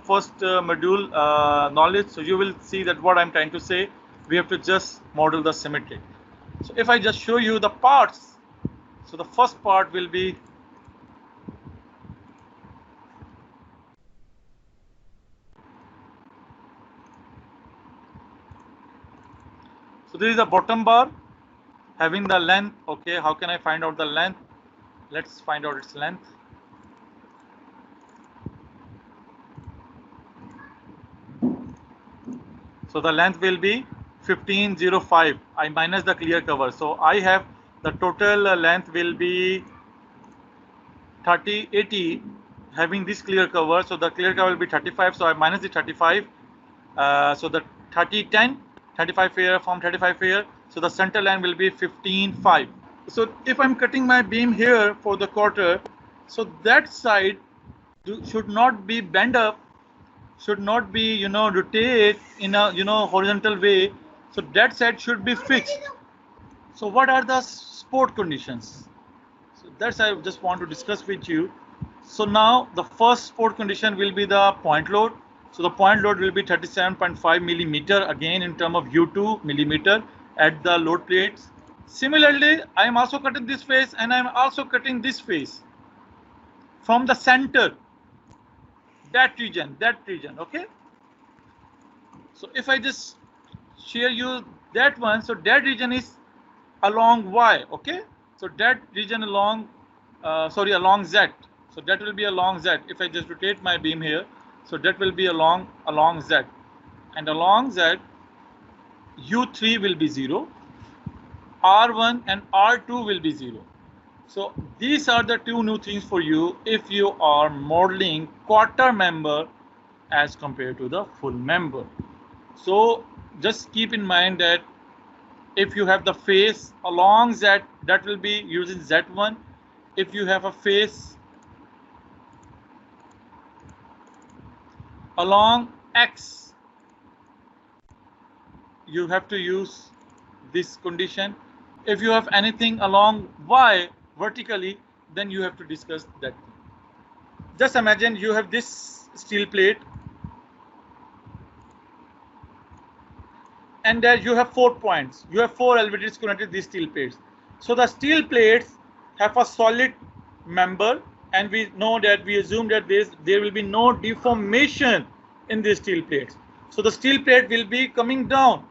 first module knowledge, so you will see that what I'm trying to say, we have to just model the symmetry. So if I just show you the parts, so the first part will be so this is the bottom bar having the length. Okay, how can I find out the length? Let's find out its length. So the length will be 1505. I minus the clear cover. So I have the total length will be 3080 having this clear cover. So the clear cover will be 35. So I minus the 35. So the 3010, 35 here from 35 here. So the center line will be 155. So if I'm cutting my beam here for the quarter, so that side should not be bent up, should not be rotate in a horizontal way. So that side should be fixed. So what are the support conditions? So that's I just want to discuss with you. So now the first support condition will be the point load. So the point load will be 37.5 millimeter again in terms of U2 millimeter at the load plates. Similarly, I am also cutting this face and I am also cutting this face from the center, that region, okay. So if I just share you that one, so that region is along Y, okay. So that region along, along Z. So that will be along Z. If I just rotate my beam here, so that will be along Z, and along Z, U3 will be 0, R1 and R2 will be 0. So these are the two new things for you if you are modeling quarter member as compared to the full member. So just keep in mind that if you have the face along Z, that will be using Z1. If you have a face along X, you have to use this condition. If you have anything along Y vertically, then you have to discuss that thing. Just imagine you have this steel plate and there you have 4 points. You have 4 LVDs connected to these steel plates. So the steel plates have a solid member, and we know that we assume that there will be no deformation in these steel plates. So the steel plate will be coming down.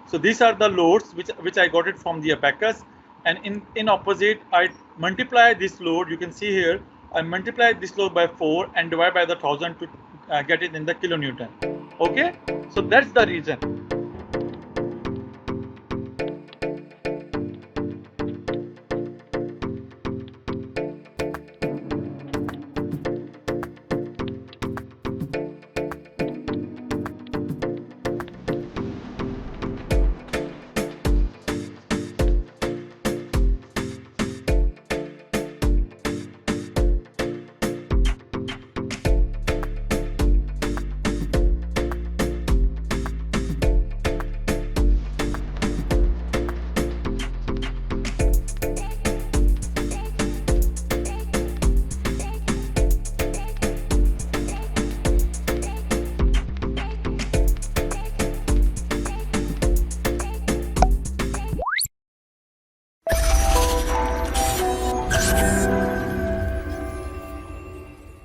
So these are the loads which I got it from the Abaqus, and in opposite I multiply this load. You can see here I multiply this load by 4 and divide by the 1000 to get it in the kilonewton. Okay, so that's the reason.